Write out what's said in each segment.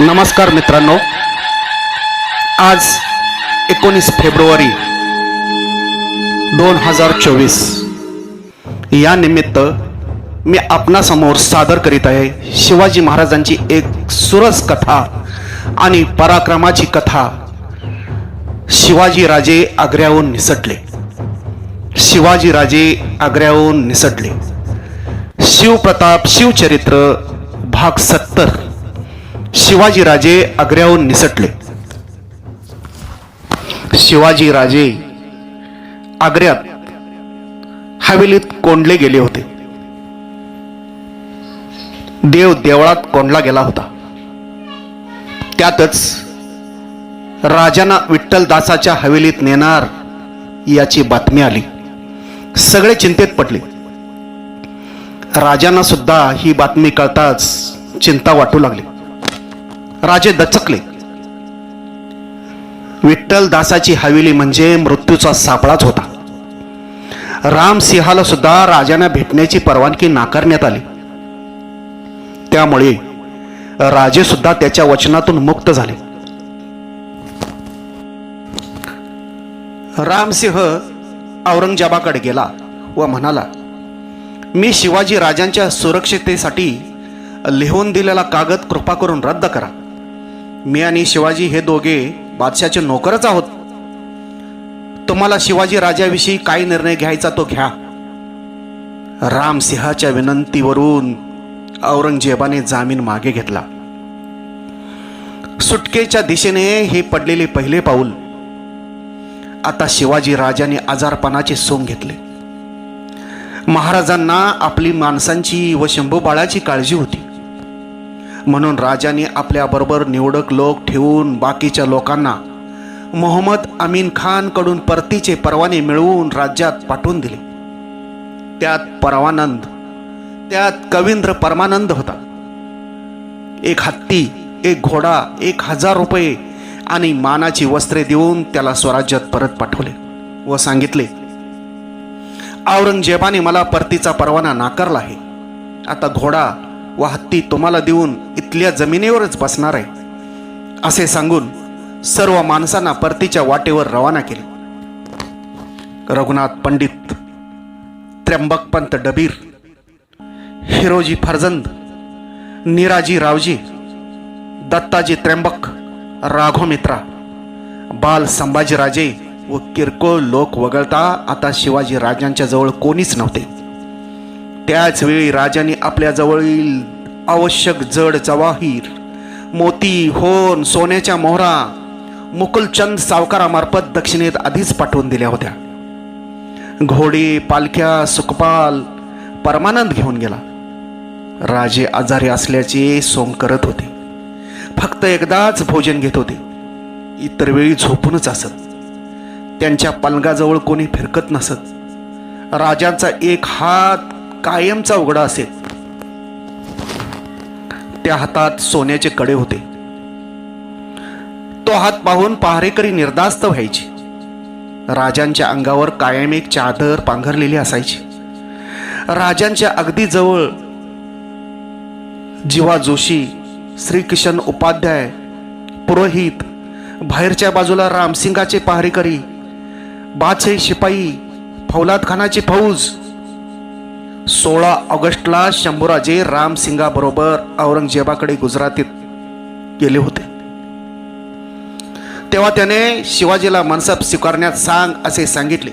नमस्कार मित्रांनो, आज 19 फेब्रुवारी 2024 या निमित्त मी आपणासमोर सादर करीत आहे शिवाजी महाराजांची एक सुरस कथा आणि पराक्रमाची कथा। शिवाजी राजे आग्र्याहून निसटले। शिवाजी राजे आग्र्याहून निसटले। शिवप्रताप शिवचरित्र भाग 70। शिवाजी राजे आग्र्याहून निसटले। शिवाजी राजे आग्र्यात हवेलीत कोंडले गेले होते। देव देवळात कोंडला गेला होता। त्यातच राजांना विठ्ठलदासाच्या हवेलीत नेणार याची बातमी आली। सगळे चिंतेत पडले। राजांना सुद्धा ही बातमी कळताच चिंता वाटू लागली। राजे दचकले। विठ्ठलदासाची हवेली म्हणजे मृत्यूचा सापळाच होता। रामसिंहाला सुद्धा राजांना भेटण्याची परवानगी नाकारण्यात आली। त्यामुळे राजे सुद्धा त्याच्या वचनातून मुक्त झाले। रामसिंह औरंगजेबाकडे गेला व म्हणाला, मी शिवाजी राजांच्या सुरक्षिततेसाठी लिहून दिलेला कागद कृपा करून रद्द करा। मी आणि शिवाजी हे दोघे बादशाचे नोकरच आहोत। तुम्हाला शिवाजी राजाविषयी काय निर्णय घ्यायचा तो घ्या। रामसिंहाच्या विनंतीवरून औरंगजेबाने जामीन मागे घेतला। सुटकेच्या दिशेने हे पडलेले पहिले पाऊल। आता शिवाजी राजाने आजारपणाचे सोंग घेतले। महाराजांना आपली माणसांची व शंभू बाळाची काळजी होती, म्हणून राजाने आपल्या बरोबर निवडक लोक ठेवून बाकीच्या लोकांना मोहम्मद अमीन खान कडून परतीचे परवाने मिळवून राज्यात पाठवून दिले। त्यात कवींद्र परमानंद होता। एक हत्ती, एक घोडा, 1000 रुपये आणि मानाची वस्त्रे देऊन त्याला स्वराज्यात परत पाठवले व सांगितले, औरंगजेबाने मला परतीचा परवाना नाकारला आहे। आता घोडा व हत्ती तुम्हाला देऊन इथल्या जमिनीवरच बसणार आहे, असे सांगून सर्व माणसांना परतीच्या वाटेवर रवाना केले। रघुनाथ पंडित, त्र्यंबकपंत डबीर, हिरोजी फर्जंद, निराजी रावजी, दत्ताजी त्र्यंबक, राघोमित्रा, बाल संभाजीराजे व किरकोळ लोक वगळता आता शिवाजी राजांच्या जवळ कोणीच नव्हते। त्याच वेळी राजाने आपल्या जवळील आवश्यक जड जवाहीर, मोती, होन, सोन्याच्या मोहरा मुकुलचंद सावकारामार्फत दक्षिणेत आधीच पाठवून दिल्या होत्या। घोडे, पालख्या, सुखपाल परमानंद घेऊन गेला। राजे आजारी असल्याचे सोंग करत होते। फक्त एकदाच भोजन घेत होते, इतर वेळी झोपूनच असत। त्यांच्या पलंगाजवळ कोणी फिरकत नसत। राजांचा एक हात कायमचा उघडा असे। त्या हातात सोन्याचे कडे होते। तो हात पाहून पहारेकरी निर्धास्त व्हायचे। राजांच्या अंगावर कायम एक चादर पांघरलेली असायची। राजांच्या अगदी जवळ जीवा जोशी, श्रीकिशन उपाध्याय, पुरोहित, बाहेरच्या बाजूला रामसिंगाचे पहारेकरी, बादशाही शिपाई, फौलाद खानाची फौज। 16 ऑगस्टला शंभूराजे रामसिंगाबरोबर औरंगजेबाकडे गुजरातीत गेले होते। तेव्हा त्याने शिवाजीला मनसब स्वीकारण्यात सांग असे सांगितले।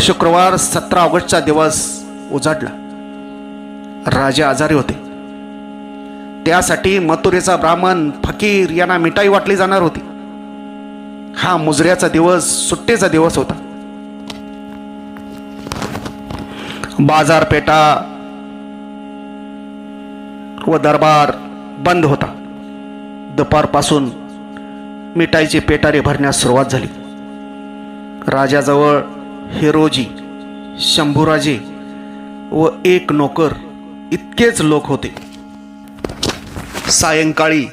शुक्रवार 17 ऑगस्टचा दिवस उजाडला। राजे आजारी होते। त्यासाठी मथुरेचा ब्राह्मण फकीर यांना मिठाई वाटली जाणार होती। हा मुजऱ्याचा दिवस, सुट्टीचा दिवस होता। बाजारपेठा व दरबार बंद होता। दुपारपासून मिठाईचे पेटारे भरण्यास सुरुवात झाली। राजाजवळ हिरोजी, शंभूराजे व एक नोकर इतकेच लोक होते। सायंकाळी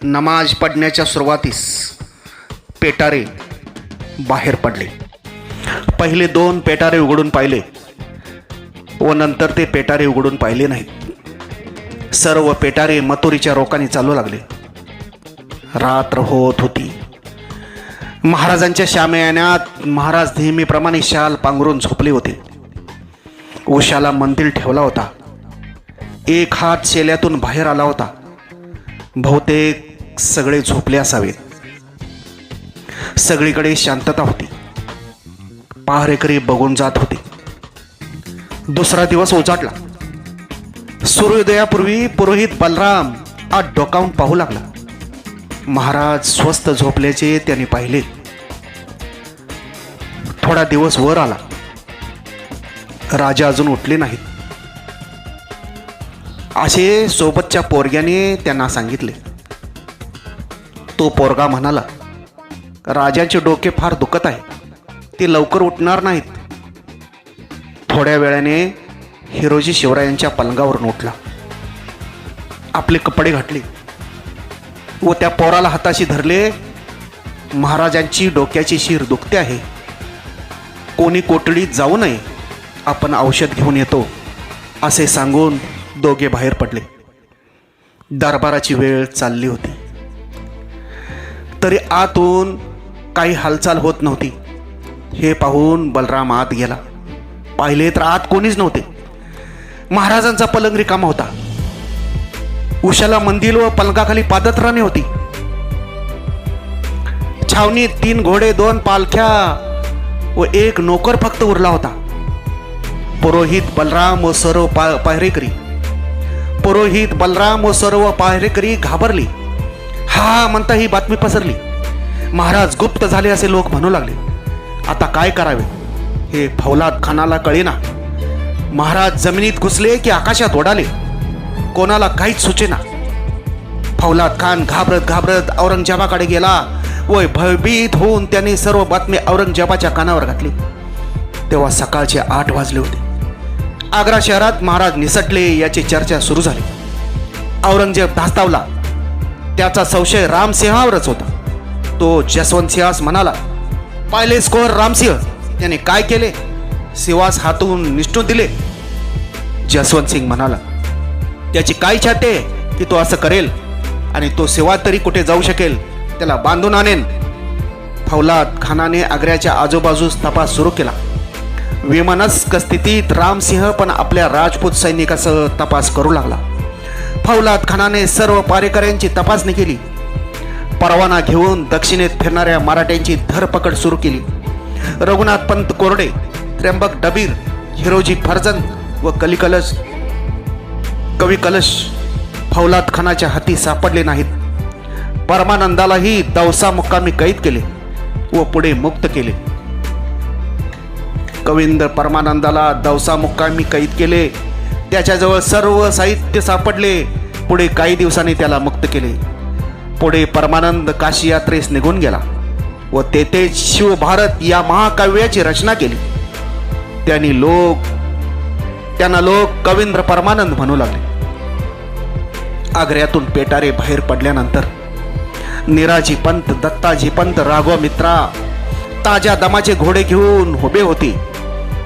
नमाज पडण्याच्या सुरुवातीस पेटारे बाहेर पडले। पहिले 2 पेटारे उघडून पाहिले व नंतर ते पेटारे उघडून पाहिले नाहीत। सर्व पेटारे मथुरीच्या रोखाने चालू लागले. रात्र होत होती. महाराजांच्या शामियान्यात महाराज नेहमीप्रमाणे शाल पांघरून झोपले होते. उशाला मंदिर ठेवला होता. एक हात शेल्यातून बाहेर आला होता. बहुतेक सगळे झोपले असावेत. सगळीकडे शांतता होती. पहारेकरी बघून जात होते. दुसरा दिवस उजाडला. सूर्योदयापूर्वी पुरोहित बलराम आत डोकावून पाहू लागला. महाराज स्वस्थ झोपल्याचे त्यांनी पाहिले. थोडा दिवस वर आला. राजा अजून उठले नाहीत. असे सोबतच्या पोरग्याने त्यांना सांगितले. तो पोरगा म्हणाला, राजाचे डोके फार दुखत आहे, ते लवकर उठणार नाहीत. थोड्या वेळाने हिरोजी शिवरायांच्या पलंगावरून उठला. आपले कपडे घातले व त्या पोराला हाताशी धरले. महाराजांची डोक्याची शीर दुखते आहे, कोणी कोठडीत जाऊ नये, आपण औषध घेऊन येतो असे सांगून दोघे बाहेर पडले. दरबाराची वेळ चालली होती, तरी आतून काही हालचाल होत नव्हती. हे पाहून बलराम आत गेला. पाहिले तर आत कोणीच नव्हते. महाराजांचा पलंग रिकामा होता. उशाला मंदिर व पलंगाखाली पादत्राणे होती. छावणीत 3 घोडे, 2 पालख्या व 1 नोकर फक्त उरला होता. पुरोहित बलराम व सर्व पाहेरेकरी घाबरली. हा म्हणता ही बातमी पसरली. महाराज गुप्त झाले असे लोक म्हणू लागले. आता काय करावे हे फौलाद खानाला कळेना. महाराज जमिनीत घुसले की आकाशात उडाले, कोणाला काहीच सुचेना. फौलाद खान घाबरत औरंगजेबाकडे गेला व भयभीत होऊन त्याने सर्व बातमी औरंगजेबाच्या कानावर घातली. तेव्हा सकाळचे 8 वाजले होते. आग्रा शहरात महाराज निसटले याची चर्चा सुरू झाली. औरंगजेब धास्तावला. त्याचा संशय रामसिंहावरच होता. तो जसवंत सिंहास म्हणाला, पाहिले स्कोअर रामसिंह याने काय केले? सिंहास हातून निष्ठून दिले. जसवंत सिंग म्हणाला, त्याची काय छाते की तो असं करेल, आणि तो सिंहा तरी कुठे जाऊ शकेल, त्याला बांधून आणेन. फौलाद खानाने आग्र्याच्या आजूबाजूस तपास सुरू केला. विमनस्क स्थितीत रामसिंह पण आपल्या राजपूत सैनिकासह तपास करू लागला. फौलाद खानाने सर्व पारेकऱ्यांची तपासणी केली. परवाना घेऊन दक्षिणेत फिरणाऱ्या मराठ्यांची धरपकड सुरू केली. रघुनाथ पंत कोरडे, त्र्यंबक डबीर, हिरोजी फर्जंद व कवी कलश फौलाद खानाच्या हाती सापडले नाहीत. परमानंदालाही दौसा मुक्कामी कैद केले व पुढे मुक्त केले. कविंद परमानंदाला दौसा मुक्कामी कैद केले. त्याच्याजवळ सर्व साहित्य सापडले. पुढे काही दिवसांनी त्याला मुक्त केले. पुढे परमानंद काशी यात्रेस निघून गेला व तेथेच शिवभारत या महाकाव्याची रचना केली. त्यांना लोक कवींद्र परमानंद म्हणू लागले. आग्र्यातून पेटारे बाहेर पडल्यानंतर निराजी पंत, दत्ताजी पंत, राघव मित्रा ताज्या दमाचे घोडे घेऊन उभे होते.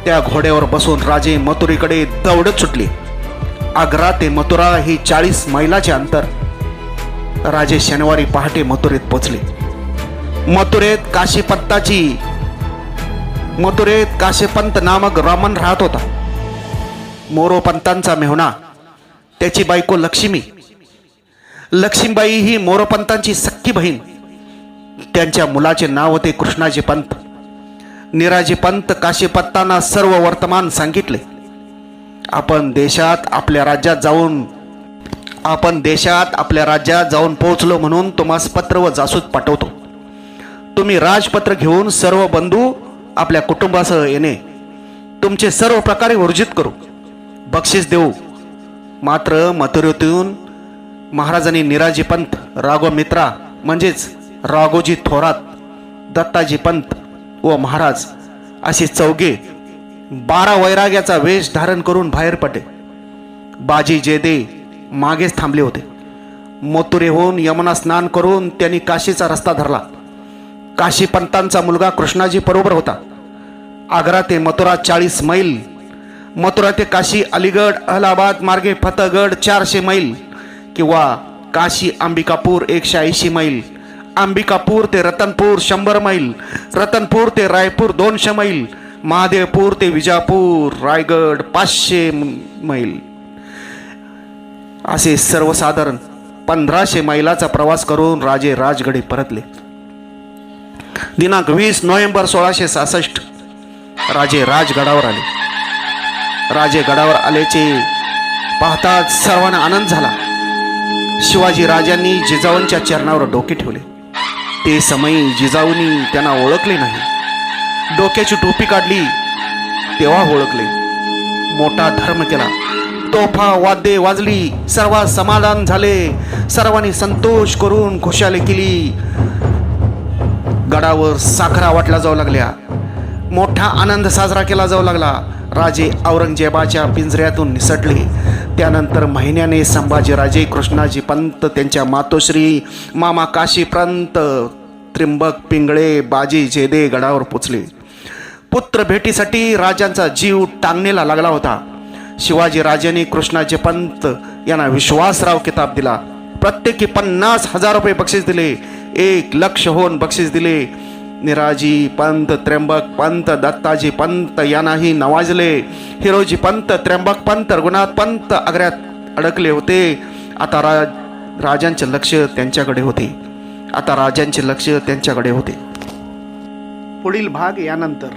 त्या घोड्यावर बसून राजे मथुरेकडे दौडत सुटले. आग्रा ते मथुरा ही 40 मैलाचे अंतर. राजे शनिवारी पहाटे मथुरेत पोचले. मथुरेत काशीपंत नामक रामन राहत होता. मोरोपंतांचा मेहुणा, त्याची बायको लक्ष्मीबाई ही मोरोपंतांची सख्खी बहीण. त्यांच्या मुलाचे नाव होते कृष्णाजी पंत. निराजी पंत काशीपंतांना सर्व वर्तमान सांगितले. आपण देशात आपल्या राज्यात जाऊन पोहोचलो म्हणून तुम्हास पत्र व जासूस पाठवतो. तुम्ही राजपत्र घेऊन सर्व बंधू आपल्या कुटुंबासह येणे. तुमचे सर्व प्रकारे वर्जित करू, बक्षीस देऊ. मात्र मथुरेतून महाराजांनी निराजी पंत, राघव मित्रा म्हणजेच राघोजी थोरात, दत्ताजी पंत व महाराज असे 12 वैराग्याचा वेश धारण करून बाहेर पडले. बाजी जेदे मागेच थांबले होते. मथुरेहून यमुना स्नान करून त्यांनी काशीचा रस्ता धरला. काशीपंतांचा मुलगा कृष्णाजी बरोबर होता. आग्रा ते मथुरा 40 मैल मथुरा ते काशी, अलीगड, अलाहाबाद मार्गे फतेहगड 400 मैल किंवा काशी अंबिकापूर 180 मैल, अंबिकापूर ते रतनपूर 100 मैल, रतनपूर ते रायपूर 200 मैल, महादेवपूर ते विजापूर रायगड 500 मैल, असे सर्वसाधारण 1500 मैलाचा प्रवास करून राजे राजगडी परतले. दिनांक 20 नोव्हेंबर 1666 राजे राजगडावर आले. राजे गडावर आल्याचे पाहताच सर्वांना आनंद झाला. शिवाजी राजांनी जिजाऊंच्या चरणावर डोके ठेवले. ते समयी जिजाऊंनी त्यांना ओळखले नाही. डोक्याची टोपी काढली तेव्हा ओळखले. मोठा धर्म केला. तोफा वाद्ये वाजली. सर्वात समाधान झाले. सर्वांनी संतोष करून खुशाली केली. गडावर साखरा वाटला जाऊ लागल्या. मोठा आनंद साजरा केला जाऊ लागला. राजे औरंगजेबाच्या पिंजऱ्यातून निसटले. त्यानंतर महिन्याने संभाजीराजे, कृष्णाजी पंत, त्यांच्या मातोश्री, मामा काशीपंत, त्रिंबक पिंगळे, बाजी जेदे गडावर पोचले. पुत्र भेटीसाठी राजांचा जीव टांगणीला लागला होता. शिवाजी राजांनी कृष्णाजी पंत यांना विश्वासराव किताब दिला. प्रत्येकी 50,000 रुपये बक्षीस दिले. 1,00,000 बक्षीस दिले. निराजी पंत, त्र्यंबक पंत, दत्ताजी पंत यांनाही नवाजले. हिरोजी पंत, त्र्यंबक पंत, रघुनाथ पंत आग्र्यात अडकले होते. आता राजांचे लक्ष त्यांच्याकडे होते. पुढील भाग यानंतर.